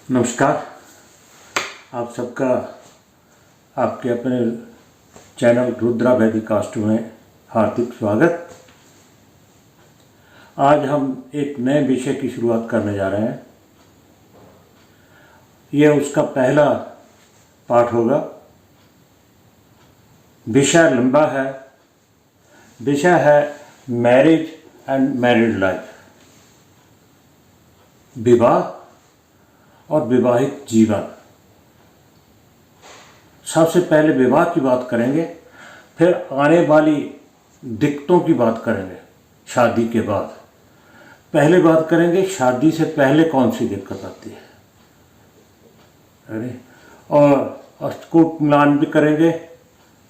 नमस्कार। आप सबका आपके अपने चैनल रुद्रा वैदिकास्ट में हार्दिक स्वागत। आज हम एक नए विषय की शुरुआत करने जा रहे हैं। यह उसका पहला पाठ होगा। विषय लंबा है। विषय है मैरिज एंड मैरिड लाइफ, विवाह और विवाहित जीवन। सबसे पहले विवाह की बात करेंगे, फिर आने वाली दिक्कतों की बात करेंगे शादी के बाद। पहले बात करेंगे शादी से पहले कौन सी दिक्कत आती है, और अष्टकूट मिलान भी करेंगे,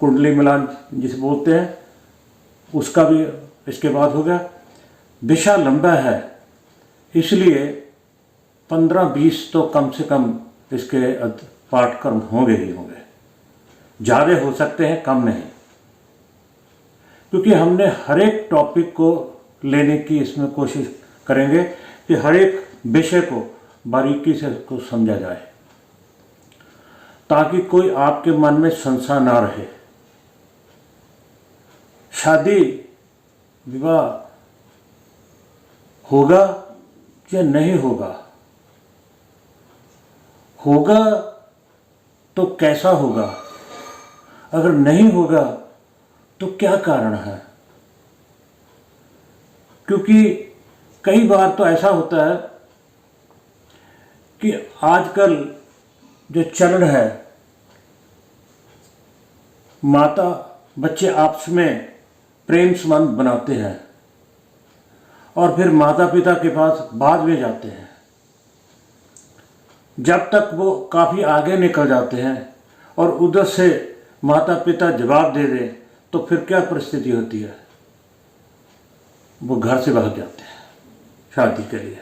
कुंडली मिलान जिसे बोलते हैं, उसका भी इसके बाद होगा। विषय लंबा है, इसलिए 15-20 तो कम से कम इसके पाठ्यक्रम होंगे ही होंगे। ज़्यादा हो सकते हैं, कम नहीं, क्योंकि हमने हर एक टॉपिक को लेने की इसमें कोशिश करेंगे कि हर एक विषय को बारीकी से को समझा जाए, ताकि कोई आपके मन में संशय ना रहे। शादी विवाह होगा या नहीं होगा, होगा तो कैसा होगा, अगर नहीं होगा तो क्या कारण है। क्योंकि कई बार तो ऐसा होता है कि आजकल जो चलन है, माता बच्चे आपस में प्रेम संबंध बनाते हैं और फिर माता पिता के पास बाद में जाते हैं। जब तक वो काफ़ी आगे निकल जाते हैं और उधर से माता पिता जवाब दे दें, तो फिर क्या परिस्थिति होती है, वो घर से भाग जाते हैं शादी के लिए।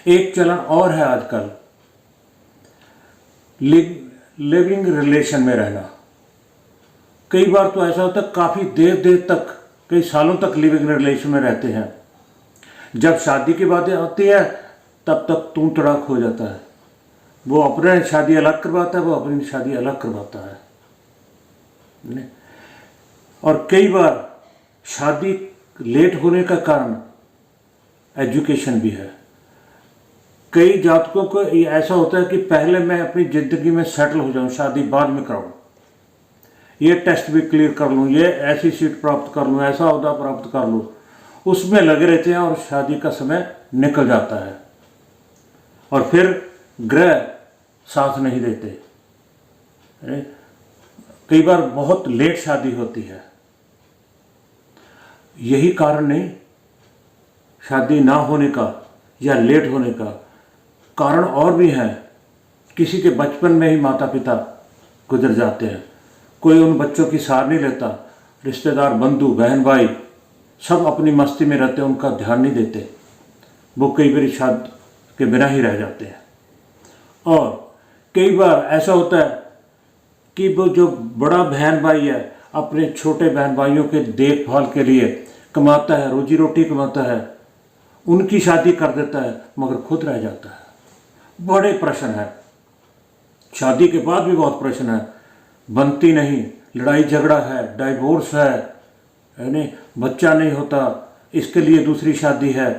एक चलन और है आजकल, लिविंग रिलेशन में रहना। कई बार तो ऐसा होता है काफ़ी देर देर तक, कई सालों तक लिविंग रिलेशन में रहते हैं। जब शादी की बातें आती है तब तक तू तड़ाक हो जाता है। वो अपने शादी अलग करवाता है, वो अपनी शादी अलग करवाता है। और कई बार शादी लेट होने का कारण एजुकेशन भी है। कई जातकों को ऐसा होता है कि पहले मैं अपनी ज़िंदगी में सेटल हो जाऊं, शादी बाद में कराऊं, ये टेस्ट भी क्लियर कर लूं, ये ऐसी सीट प्राप्त कर लूं, ऐसा ओहदा प्राप्त कर लूं, उसमें लगे रहते हैं और शादी का समय निकल जाता है। और फिर ग्रह साथ नहीं देते। कई बार बहुत लेट शादी होती है। यही कारण नहीं शादी ना होने का या लेट होने का, कारण और भी हैं। किसी के बचपन में ही माता पिता गुजर जाते हैं, कोई उन बच्चों की सार नहीं लेता। रिश्तेदार, बंधु, बहन भाई सब अपनी मस्ती में रहते हैं, उनका ध्यान नहीं देते। वो कई बार शादी के बिना ही रह जाते हैं। और कई बार ऐसा होता है कि वो जो बड़ा बहन भाई है अपने छोटे बहन भाइयों के देखभाल के लिए कमाता है, रोजी रोटी कमाता है, उनकी शादी कर देता है, मगर खुद रह जाता है। बड़े प्रश्न है, शादी के बाद भी बहुत प्रश्न है, बनती नहीं, लड़ाई झगड़ा है, डाइवोर्स है नहीं, बच्चा नहीं होता, इसके लिए दूसरी शादी है।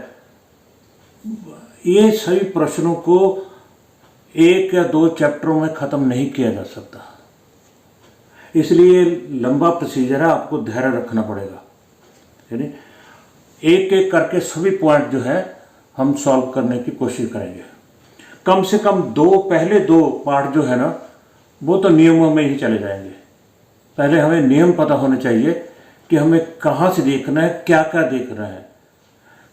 ये सभी प्रश्नों को एक या दो चैप्टरों में ख़त्म नहीं किया जा सकता, इसलिए लंबा प्रोसीजर है, आपको धैर्य रखना पड़ेगा। यानी एक एक करके सभी पॉइंट जो है हम सॉल्व करने की कोशिश करेंगे। कम से कम पहले दो पार्ट जो है ना, वो तो नियमों में ही चले जाएंगे। पहले हमें नियम पता होने चाहिए कि हमें कहाँ से देखना है, क्या क्या देखना है।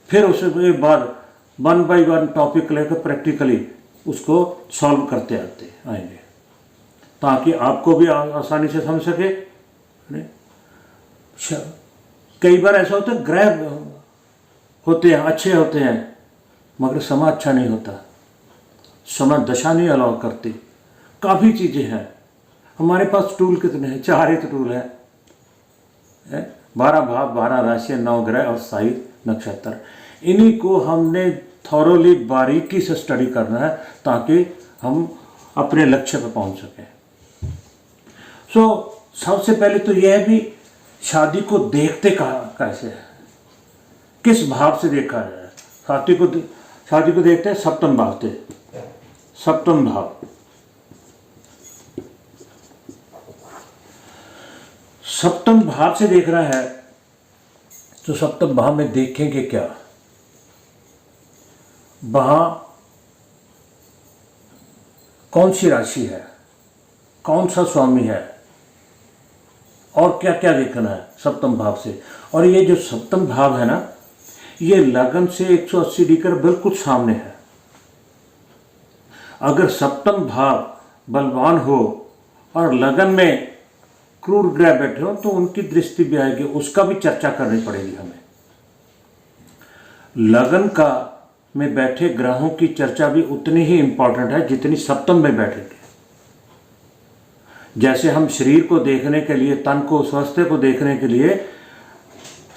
फिर उसके बाद 1 बाय 1 टॉपिक लेकर प्रैक्टिकली उसको सॉल्व करते आते आएंगे, ताकि आपको भी आसानी से समझ सके। कई बार ऐसा होता है ग्रह होते हैं, अच्छे होते हैं, मगर समय अच्छा नहीं होता, समय दशा नहीं अलाउ करती। काफ़ी चीज़ें हैं हमारे पास। टूल कितने हैं? 4 ही तो टूल है। 12 भाव, 12 राशि, 9 ग्रह और 27 नक्षत्र। इन्हीं को हमने थॉरोली बारीकी से स्टडी करना है ताकि हम अपने लक्ष्य पर पहुंच सकें। सबसे पहले तो यह है भी शादी को देखते कैसे है, किस भाव से देखा जाए। शादी को देखते हैं सप्तम भाव से। सप्तम भाव, सप्तम भाव से देख रहा है तो सप्तम भाव में देखेंगे क्या, वहां कौन सी राशि है, कौन सा स्वामी है, और क्या क्या देखना है सप्तम भाव से। और ये जो सप्तम भाव है ना, ये लगन से 180 डिग्री बिल्कुल सामने है। अगर सप्तम भाव बलवान हो और लगन में क्रूर ग्रह बैठे हो तो उनकी दृष्टि भी आएगी, उसका भी चर्चा करनी पड़ेगी हमें। लगन का में बैठे ग्रहों की चर्चा भी उतनी ही इंपॉर्टेंट है जितनी सप्तम में बैठेंगे। जैसे हम शरीर को देखने के लिए, तन को, स्वास्थ्य को देखने के लिए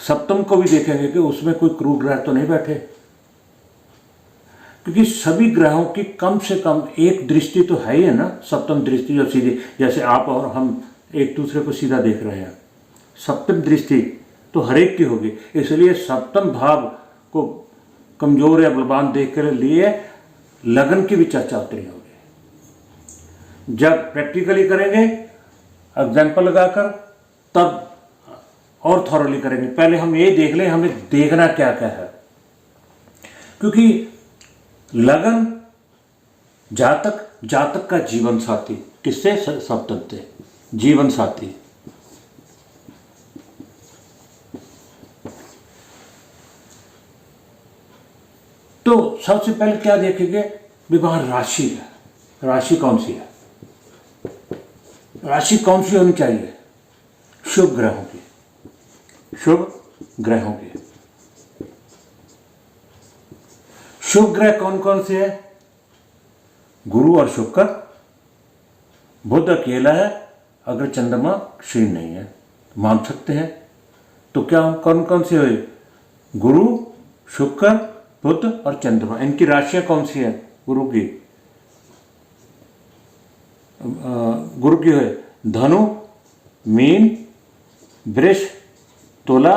सप्तम को भी देखेंगे कि उसमें कोई क्रूर ग्रह तो नहीं बैठे, क्योंकि सभी ग्रहों की कम से कम एक दृष्टि तो है ही है ना, सप्तम दृष्टि जो सीधी, जैसे आप और हम एक दूसरे को सीधा देख रहे हैं, सप्तम दृष्टि तो हर एक की होगी। इसलिए सप्तम भाव को कमजोर या बलवान देख कर लिए लगन की भी चर्चा उतनी होगी। जब प्रैक्टिकली करेंगे एग्जाम्पल लगाकर, तब और थॉरली करेंगे। पहले हम ये देख लें हमें देखना क्या क्या है, क्योंकि लगन जातक का जीवन साथी, किससे, सप्तम से जीवन साथी। तो सबसे पहले क्या देखेंगे, विवाह राशि है, राशि कौन सी है, राशि कौन सी होनी चाहिए, शुभ ग्रहों की, शुभ ग्रहों की। शुभ ग्रह कौन कौन से है, गुरु और शुक्र। बुध अकेला है, अगर चंद्रमा क्षीण नहीं है मान सकते हैं। तो क्या कौन कौन से हुए, गुरु, शुक्र, बुध और चंद्रमा। इनकी राशियां कौन सी है, गुरु की, गुरु की है धनु, मीन, वृष, तुला,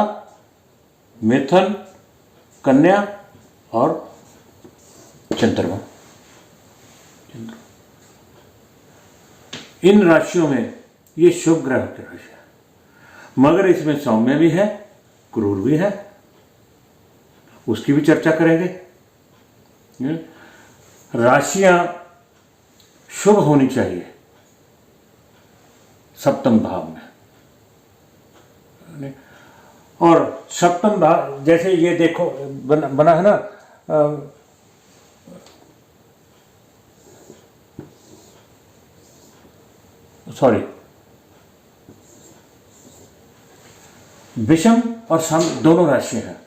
मिथुन, कन्या और चंद्रमा। इन राशियों में ये शुभ ग्रह की राशि है, मगर इसमें सौम्य भी है, क्रूर भी है, उसकी भी चर्चा करेंगे। राशियां शुभ होनी चाहिए सप्तम भाव में। और सप्तम भाव जैसे ये देखो बना है ना, सॉरी, विषम और सम दोनों राशियां हैं,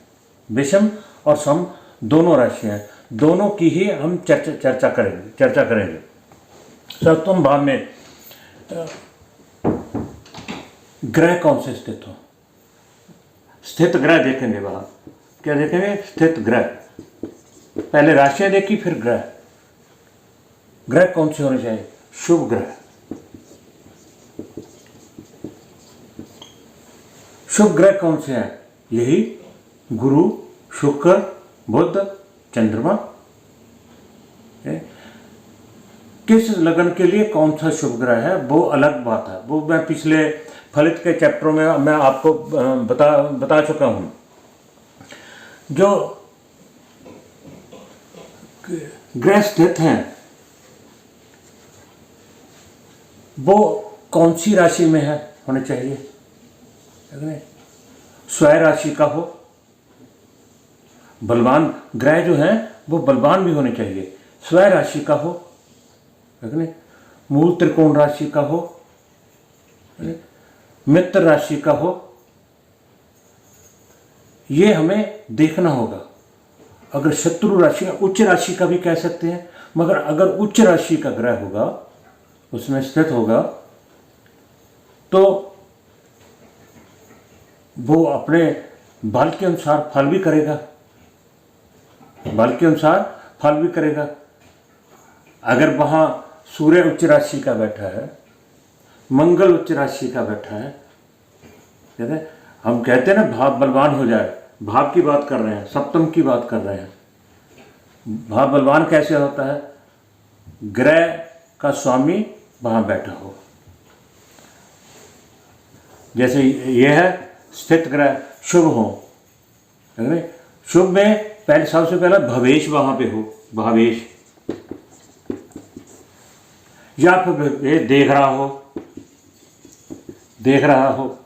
विषम और सम दोनों राशियां हैं, दोनों की ही हम चर्चा करेंगे। सप्तम भाव में ग्रह कौन से स्थित हो, स्थित ग्रह देखेंगे। वहां क्या देखेंगे, स्थित ग्रह। पहले राशियां देखी फिर ग्रह। ग्रह कौन से होने चाहिए, शुभ ग्रह। शुभ ग्रह कौन से हैं, यही गुरु, शुक्र, बुध, चंद्रमा। किस लगन के लिए कौन सा शुभ ग्रह है वो अलग बात है, वो मैं पिछले फलित के चैप्टरों में मैं आपको बता चुका हूं। जो ग्रह स्थित हैं वो कौन सी राशि में है होने चाहिए, स्वय राशि का हो। बलवान ग्रह जो हैं वो बलवान भी होने चाहिए, स्वय राशि का हो, मूल त्रिकोण राशि का हो, मित्र राशि का हो। ये हमें देखना होगा। अगर शत्रु राशि, उच्च राशि का भी कह सकते हैं, मगर अगर उच्च राशि का ग्रह होगा, उसमें स्थित होगा, तो वो अपने बल के अनुसार फल भी करेगा। बल के अनुसार फल भी करेगा। अगर वहाँ सूर्य उच्च राशि का बैठा है, मंगल उच्च राशि का बैठा है, कहते हैं, हम कहते हैं ना भाव बलवान हो जाए, भाव की बात कर रहे हैं, सप्तम की बात कर रहे हैं। भाव बलवान कैसे होता है? ग्रह का स्वामी वहाँ बैठा हो। जैसे यह है स्थित ग्रह शुभ हो, शुभ में पहले सबसे पहला भवेश वहाँ पे हो, भावेश, या फिर देख रहा हो, देख रहा हो।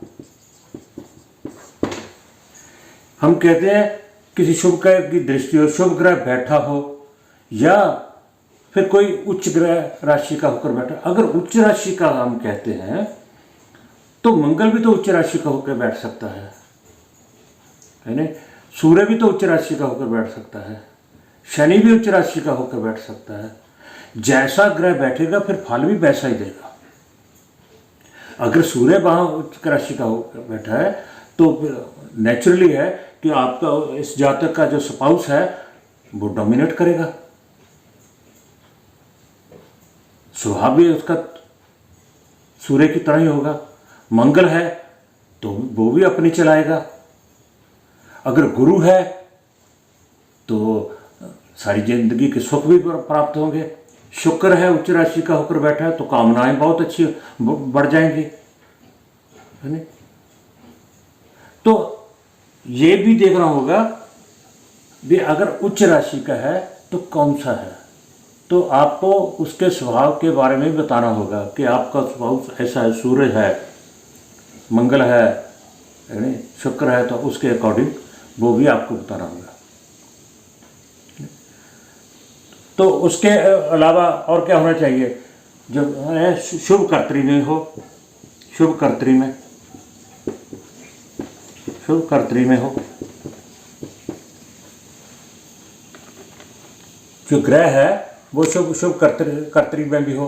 हम कहते हैं किसी शुभ ग्रह की दृष्टि हो, शुभ ग्रह बैठा हो, या फिर कोई उच्च ग्रह राशि का होकर बैठा। अगर उच्च राशि का हम कहते हैं तो मंगल भी तो उच्च राशि का होकर बैठ सकता है ना, सूर्य भी तो उच्च राशि का होकर बैठ सकता है, शनि भी उच्च राशि का होकर बैठ सकता है। जैसा ग्रह बैठेगा फिर फल भी वैसा ही देगा। अगर सूर्य वहाँ उच्च राशि का होकर बैठा है तो नेचुरली है कि आपका इस जातक का जो स्पाउस है वो डोमिनेट करेगा, स्वभाव भी उसका सूर्य की तरह ही होगा। मंगल है तो वो भी अपनी चलाएगा। अगर गुरु है तो सारी जिंदगी के सुख भी प्राप्त होंगे। शुक्र है उच्च राशि का होकर बैठा है तो कामनाएं बहुत अच्छी बढ़ जाएंगी, है ना। तो ये भी देखना होगा भी अगर उच्च राशि का है तो कौन सा है, तो आपको उसके स्वभाव के बारे में बताना होगा कि आपका स्वभाव ऐसा है, सूर्य है, मंगल है, शुक्र है, तो उसके अकॉर्डिंग वो भी आपको बताना होगा। तो उसके अलावा और क्या होना चाहिए? जब शुभ कर्तरी में हो, शुभ कर्तरी में, शुभ कर्तरी में हो, जो ग्रह है वो शुभ कर्तरी में भी हो,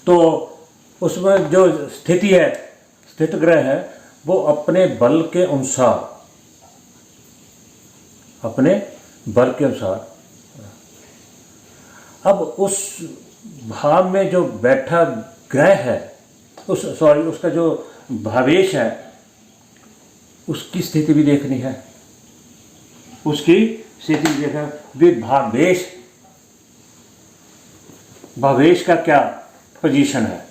तो उसमें जो स्थिति है, स्थित ग्रह है, वो अपने बल के अनुसार, अपने बल के अनुसार, अब उस भाव में जो बैठा ग्रह है, उसका जो भावेश है उसकी स्थिति भी देखनी है, उसकी स्थिति भी देखना। भावेश, भावेश का क्या पोजीशन है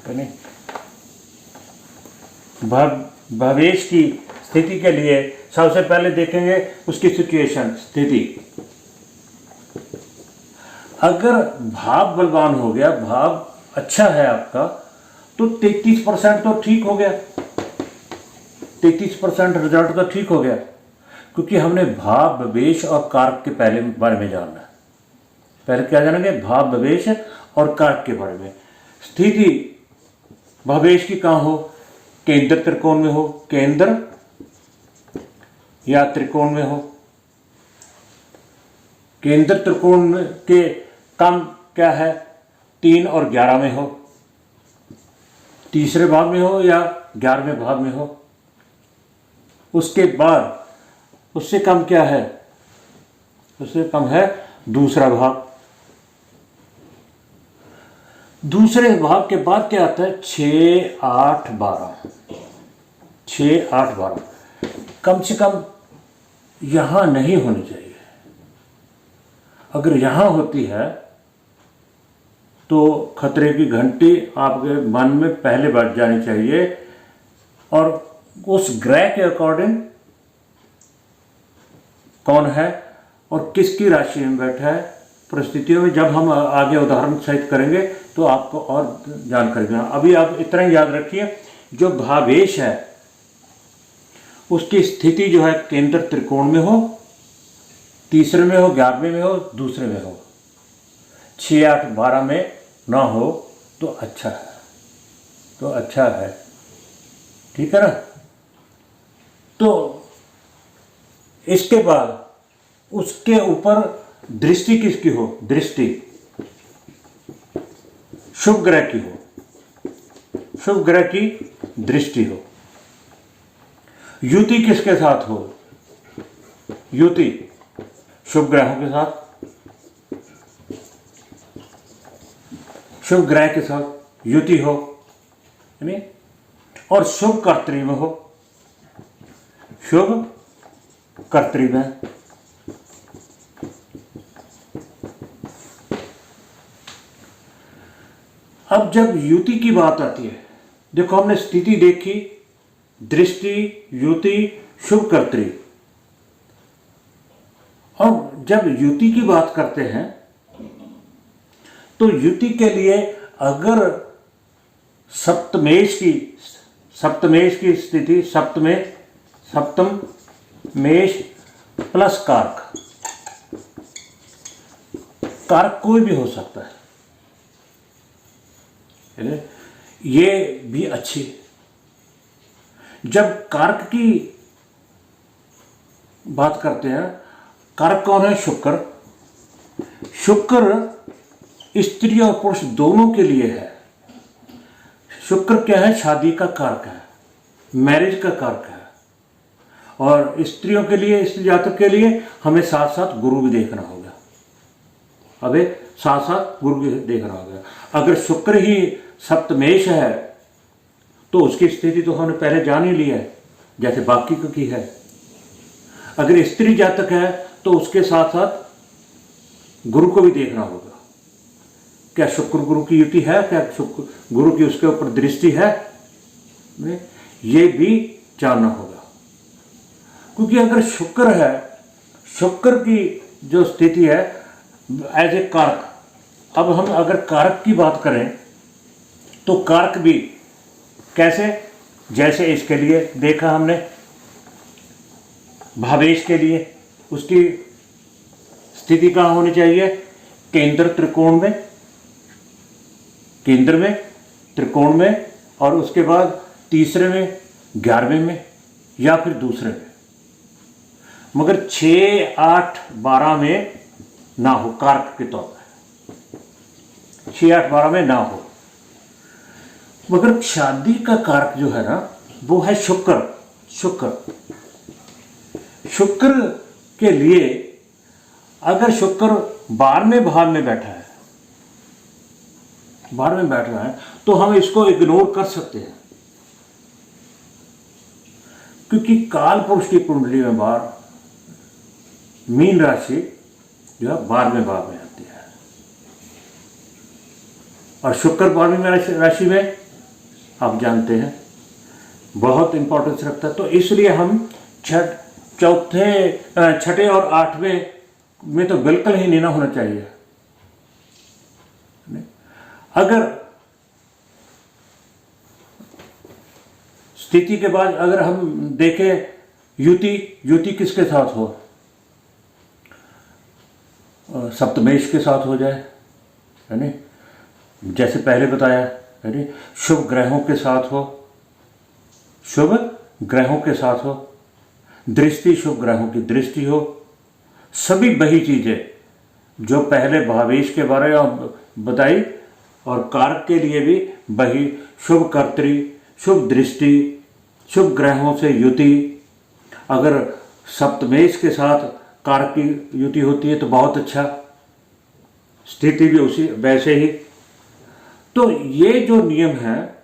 नहीं? भावेश की स्थिति के लिए सबसे पहले देखेंगे उसकी सिचुएशन, स्थिति। अगर भाव बलवान हो गया, भाव अच्छा है आपका, तो 33% तो ठीक हो गया, 33% रिजल्ट तो ठीक हो गया, क्योंकि हमने भाव, भवेश और कारक के पहले बारे में जानना है। पहले क्या जानेंगे? भाव, भवेश और कारक के बारे में। स्थिति भवेश की कहाँ हो? केंद्र त्रिकोण में हो, केंद्र या त्रिकोण में हो। केंद्र त्रिकोण के कम क्या है? 3 और 11 में हो, तीसरे भाव में हो या 11वें भाव में हो। उसके बाद उससे कम क्या है? उससे कम है दूसरा भाव। दूसरे भाव के बाद क्या आता है? 6, 8, 12, 6, 8, 12 कम से कम यहां नहीं होनी चाहिए। अगर यहां होती है तो खतरे की घंटी आपके मन में पहले बज जानी चाहिए, और उस ग्रह के अकॉर्डिंग कौन है और किसकी राशि में बैठा है, परिस्थितियों में जब हम आगे उदाहरण सहित करेंगे तो आपको और जानकारी देना। अभी आप इतना ही याद रखिए, जो भावेश है उसकी स्थिति जो है केंद्र त्रिकोण में हो, तीसरे में हो, 11वें में हो, दूसरे में हो, 6, 8, 12 में ना हो तो अच्छा है, तो अच्छा है, ठीक है ना। तो इसके बाद उसके ऊपर दृष्टि किसकी हो? दृष्टि शुभ ग्रह की हो, शुभ ग्रह की दृष्टि हो। युति किसके साथ हो? युति शुभ ग्रहों के साथ, शुभ ग्रह के साथ युति हो, है नहीं, और शुभ कर्तरी में हो, शुभ कर्तरी में। अब जब युति की बात आती है, देखो हमने स्थिति देखी, दृष्टि, युति, शुभ कर्तरी। और जब युति की बात करते हैं तो युति के लिए अगर सप्तमेश की स्थिति, सप्तम मेष प्लस कारक कोई भी हो सकता है, ये भी अच्छी। जब कारक की बात करते हैं, कारक कौन है? शुक्र। शुक्र स्त्री और पुरुष दोनों के लिए है। शुक्र क्या है? शादी का कारक है, मैरिज का कारक है। और स्त्रियों के लिए, स्त्री जातक के लिए हमें साथ साथ गुरु भी देखना होगा। अबे साथ साथ गुरु भी देखना होगा। अगर शुक्र ही सप्तमेश है तो उसकी स्थिति तो हमने पहले जान ही ली है, जैसे बाकी की है। अगर स्त्री जातक है तो उसके साथ साथ गुरु को भी देखना होगा। क्या शुक्र गुरु की युति है? क्या शुक्र गुरु की उसके ऊपर दृष्टि है? ये भी जानना होगा। क्योंकि अगर शुक्र है, शुक्र की जो स्थिति है एज ए कारक, अब हम अगर कारक की बात करें तो कारक भी कैसे? जैसे इसके लिए देखा हमने, भावेश के लिए उसकी स्थिति कहाँ होनी चाहिए? केंद्र त्रिकोण में, केंद्र में, त्रिकोण में, और उसके बाद तीसरे में, 11वें में, या फिर दूसरे में। मगर 6, 8, 12 में ना हो कारक के तौर पर, 6, 8, 12 में ना हो। मगर शादी का कारक जो है ना, वो है शुक्र। शुक्र के लिए अगर शुक्र 12वें भाव में बैठा है, 12वें बैठ रहा है, तो हम इसको इग्नोर कर सकते हैं। क्योंकि काल पुरुष की कुंडली में बार मीन राशि जो है 12वें भाव में आती है, और शुक्र 12वीं राशि में आप जानते हैं बहुत इंपॉर्टेंस रखता है। तो इसलिए हम छठे और 8वें में तो बिल्कुल ही नहीं ना होना चाहिए। अगर स्थिति के बाद अगर हम देखें युति किसके साथ हो? सप्तमेश के साथ हो जाए, है नहीं, जैसे पहले बताया, है नहीं, शुभ ग्रहों के साथ हो, शुभ ग्रहों के साथ हो, दृष्टि शुभ ग्रहों की दृष्टि हो, सभी वही चीजें जो पहले भावेश के बारे में बताई, और कारक के लिए भी वही शुभ कर्तरी, शुभ दृष्टि, शुभ ग्रहों से युति। अगर सप्तमेश के साथ कारक की युति होती है तो बहुत अच्छा, स्थिति भी उसी वैसे ही। तो ये जो नियम है,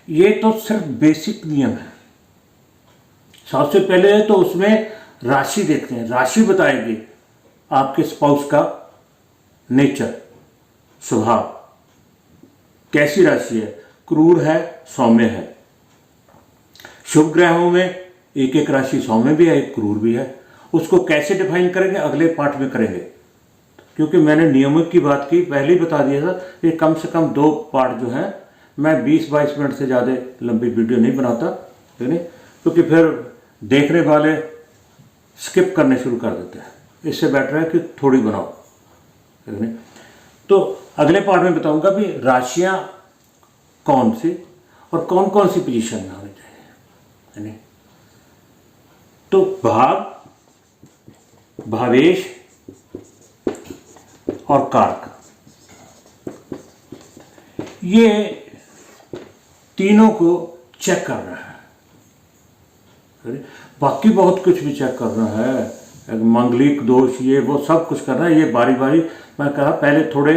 ये तो सिर्फ बेसिक नियम है। सबसे पहले तो उसमें राशि देखते हैं, राशि बताएगी आपके स्पाउस का नेचर, स्वभाव, कैसी राशि है, क्रूर है, सौम्य है। शुभ ग्रहों में एक एक राशि सौम्य भी है, एक क्रूर भी है। उसको कैसे डिफाइन करेंगे अगले पार्ट में करेंगे, क्योंकि मैंने नियमों की बात की, पहले ही बता दिया था कि कम से कम 2 पार्ट जो हैं, मैं 20-22 मिनट से ज़्यादा लंबी वीडियो नहीं बनाता, ठीक है, क्योंकि फिर देखने वाले स्किप करने शुरू कर देते हैं। इससे बेटर है कि थोड़ी बनाओ, ठीक है। तो अगले पार्ट में बताऊंगा भी राशियां कौन सी और कौन कौन सी पोजीशन में होनी चाहिए, है नहीं। तो भावेश और कारक, ये तीनों को चेक कर रहा है। बाकी बहुत कुछ भी चेक कर रहा है, मांगलिक दोष ये वो सब कुछ करना है, ये बारी बारी। मैं कहा पहले थोड़े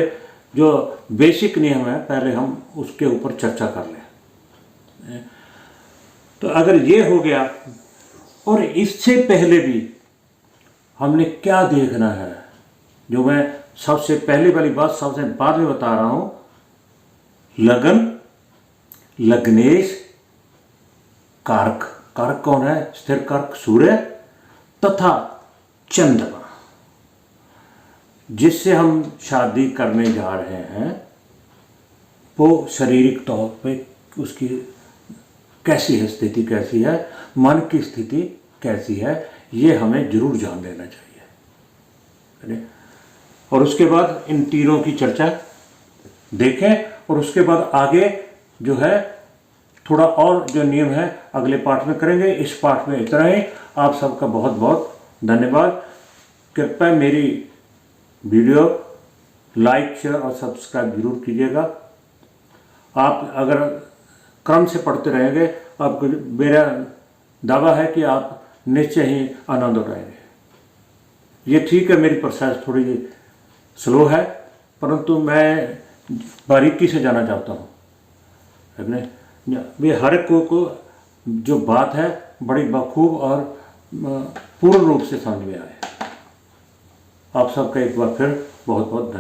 जो बेसिक नियम है पहले हम उसके ऊपर चर्चा कर लें। तो अगर ये हो गया, और इससे पहले भी हमने क्या देखना है, जो मैं सबसे पहले वाली बात सबसे बाद में बता रहा हूं, लगन, लग्नेश, कारक। कारक कौन है? स्थिर कारक सूर्य तथा चंद्रमा, जिससे हम शादी करने जा रहे हैं वो शारीरिक तौर पे उसकी कैसी है, स्थिति कैसी है, मन की स्थिति कैसी है, ये हमें जरूर जान लेना चाहिए। और उसके बाद इन तीनों की चर्चा देखें, और उसके बाद आगे जो है थोड़ा और जो नियम है अगले पार्ट में करेंगे। इस पार्ट में इतना ही। आप सबका बहुत बहुत धन्यवाद। कृपया मेरी वीडियो लाइक, शेयर और सब्सक्राइब जरूर कीजिएगा। आप अगर क्रम से पढ़ते रहेंगे, आपको मेरा दावा है कि आप निश्चय ही आनंद उठाएंगे। ये ठीक है, मेरी प्रोसेस थोड़ी स्लो है, परंतु मैं बारीकी से जाना चाहता हूँ। वे हर एक को जो बात है बड़ी बखूब और पूर्ण रूप से समझ में आए। आप सबका एक बार फिर बहुत बहुत धन्यवाद।